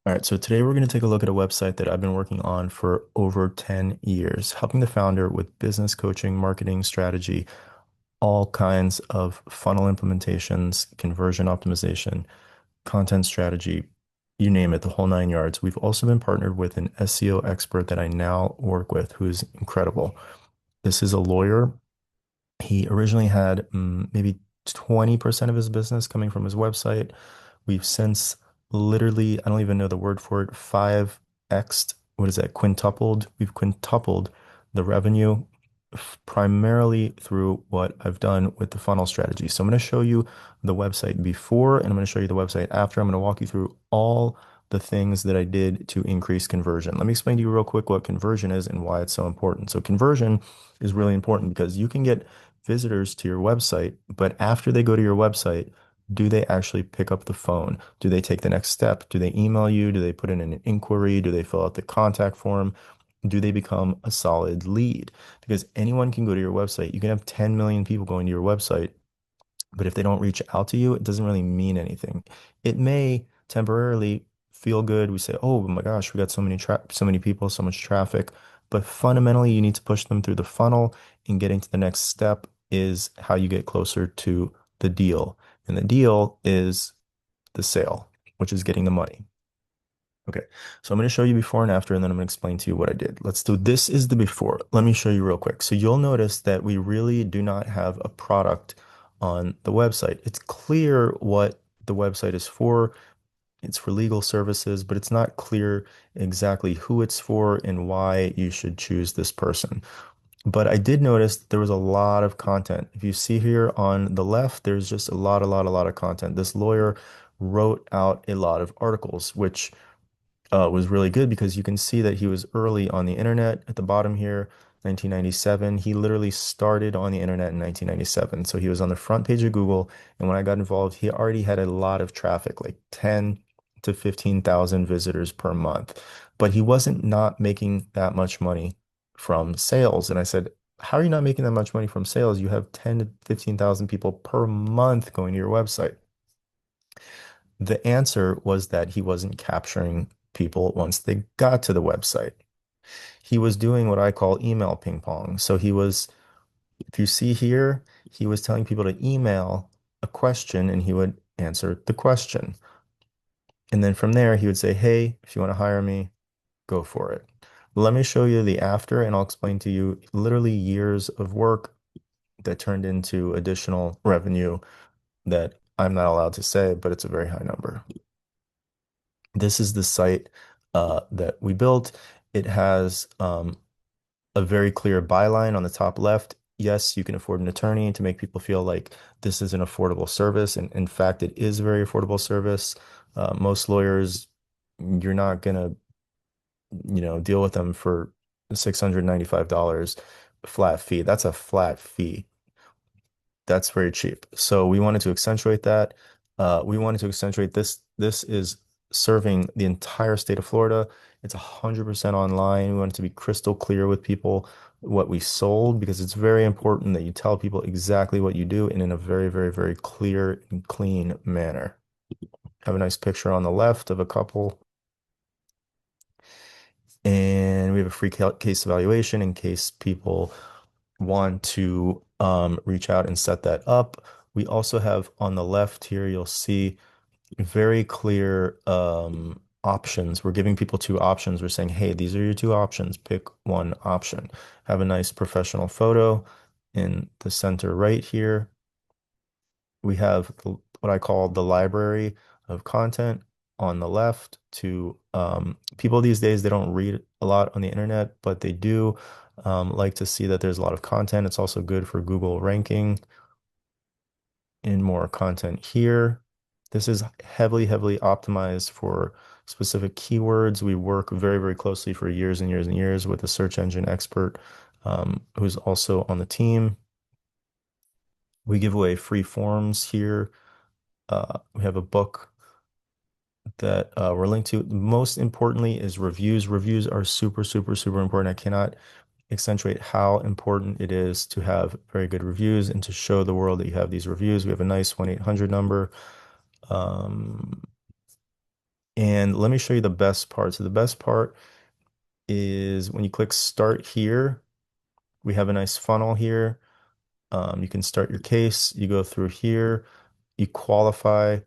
All right, so today we're going to take a look at a website that I've been working on for over 10 years, helping the founder with business coaching, marketing strategy, all kinds of funnel implementations, conversion optimization, content strategy, you name it, the whole nine yards. We've also been partnered with an SEO expert that I now work with who is incredible. This is a lawyer. He originally had maybe 20% of his business coming from his website. We've since literally, I don't even know the word for it, 5x'd, what is that, quintupled? We've quintupled the revenue primarily through what I've done with the funnel strategy. So I'm going to show you the website before and I'm going to show you the website after. I'm going to walk you through all the things that I did to increase conversion. Let me explain to you real quick what conversion is and why it's so important. So conversion is really important because you can get visitors to your website, but after they go to your website, do they actually pick up the phone? Do they take the next step? Do they email you? Do they put in an inquiry? Do they fill out the contact form? Do they become a solid lead? Because anyone can go to your website. You can have 10 million people going to your website, but if they don't reach out to you, it doesn't really mean anything. It may temporarily feel good. We say, "Oh my gosh, we got so many people, so much traffic." But fundamentally, you need to push them through the funnel, and getting to the next step is how you get closer to the deal. And the deal is the sale, which is getting the money. Okay, so I'm going to show you before and after, and then I'm going to explain to you what I did. Let's do this is the before. Let me show you real quick. So you'll notice that we really do not have a product on the website. It's clear what the website is for. It's for legal services, but it's not clear exactly who it's for and why you should choose this person. But I did notice there was a lot of content. If you see here on the left, there's just a lot of content. This lawyer wrote out a lot of articles, which was really good because you can see that he was early on the internet at the bottom here, 1997. He literally started on the internet in 1997. So he was on the front page of Google. And when I got involved, he already had a lot of traffic, like 10 to 15,000 visitors per month. But he wasn't not making that much money from sales. And I said, how are you not making that much money from sales? You have 10 to 15,000 people per month going to your website. The answer was that he wasn't capturing people once they got to the website. He was doing what I call email ping pong. So he was, if you see here, he was telling people to email a question and he would answer the question. And then from there, he would say, hey, if you want to hire me, go for it. Let me show you the after, and I'll explain to you literally years of work that turned into additional revenue that I'm not allowed to say, but it's a very high number. This is the site that we built. It has a very clear byline on the top left. Yes, you can afford an attorney to make people feel like this is an affordable service. And in fact, it is a very affordable service. Most lawyers, you're not going to, deal with them for $695 flat fee. That's a flat fee. That's very cheap. So we wanted to accentuate that. We wanted to accentuate this. This is serving the entire state of Florida. It's 100% online. We wanted to be crystal clear with people what we sold because it's very important that you tell people exactly what you do and in a very, very, very clear and clean manner. Have a nice picture on the left of a couple. And we have a free case evaluation in case people want to reach out and set that up. We also have on the left here, you'll see very clear options. We're giving people two options. We're saying, hey, these are your two options. Pick one option. Have a nice professional photo in the center right here. We have what I call the library of content on the left to people these days, they don't read a lot on the internet, but they do like to see that there's a lot of content. It's also good for Google ranking and more content here. This is heavily, heavily optimized for specific keywords. We work very, very closely for years and years and years with a search engine expert who's also on the team. We give away free forms here. We have a book that we're linked to. Most importantly is reviews. Reviews are super, super, super important. I cannot accentuate how important it is to have very good reviews and to show the world that you have these reviews. We have a nice 1-800 number. Um, And let me show you the best part. So the best part is when you click start here, we have a nice funnel here. You can start your case, you go through here, you qualify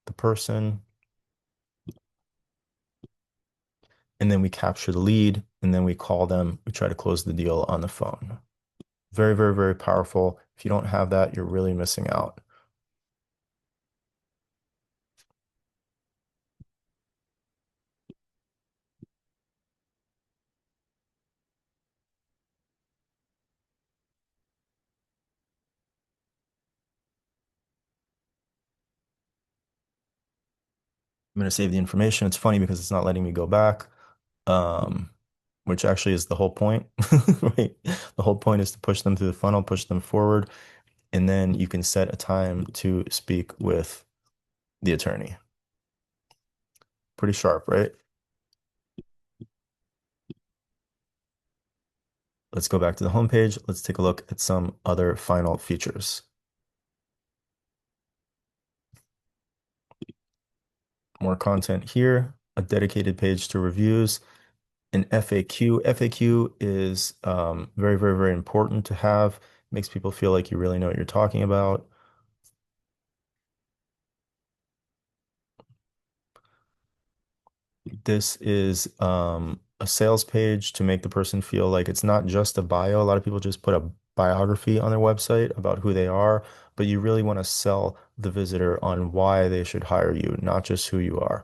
the person, and then we capture the lead, and then we call them. We try to close the deal on the phone. Very, very, very powerful. If you don't have that, you're really missing out. I'm going to save the information. It's funny because it's not letting me go back, um, which actually is the whole point, right? The whole point is to push them through the funnel, push them forward, and then you can set a time to speak with the attorney. Pretty sharp, right? Let's go back to the homepage. Let's take a look at some other final features. More content here, a dedicated page to reviews, an FAQ. FAQ is very, very, very important to have. Makes people feel like you really know what you're talking about. This is a sales page to make the person feel like it's not just a bio. A lot of people just put a biography on their website about who they are, but you really want to sell the visitor on why they should hire you, not just who you are.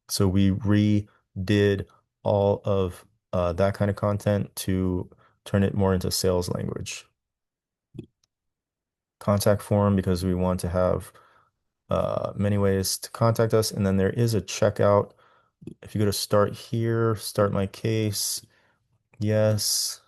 So we redid all of that kind of content to turn it more into sales language. Contact form because we want to have many ways to contact us. And then there is a checkout. If you go to start here, start my case, yes.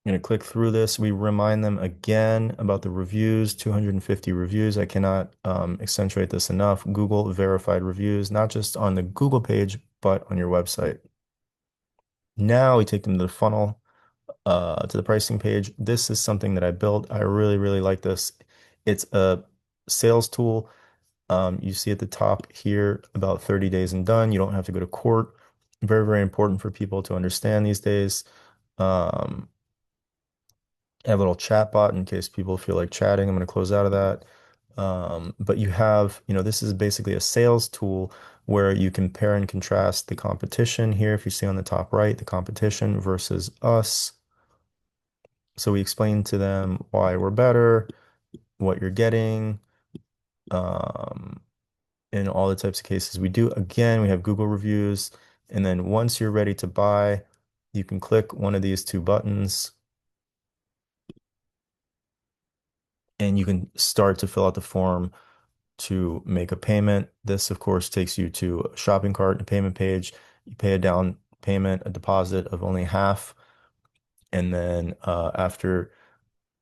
I'm going to click through this. We remind them again about the reviews, 250 reviews. I cannot accentuate this enough. Google verified reviews, not just on the Google page, but on your website. Now we take them to the funnel, to the pricing page. This is something that I built. I really, really like this. It's a sales tool. You see at the top here about 30 days and done. You don't have to go to court. Very, very important for people to understand these days. Um, I have a little chat bot in case people feel like chatting. I'm going to close out of that. But you have, this is basically a sales tool where you compare and contrast the competition here. If you see on the top right, the competition versus us. So we explain to them why we're better, what you're getting, um, in all the types of cases we do. Again, we have Google reviews. And then once you're ready to buy, you can click one of these two buttons and you can start to fill out the form to make a payment. This, of course, takes you to a shopping cart, a payment page. You pay a down payment, a deposit of only half. And then after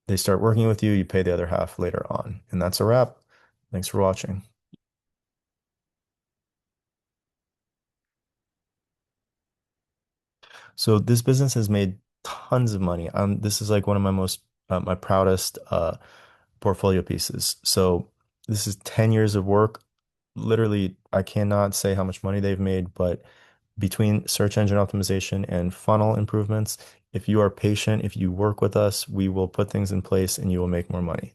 they start working with you, you pay the other half later on. And that's a wrap. Thanks for watching. So this business has made tons of money. This is like one of my proudest portfolio pieces. So this is 10 years of work. Literally, I cannot say how much money they've made, but between search engine optimization and funnel improvements, if you are patient, if you work with us, we will put things in place and you will make more money.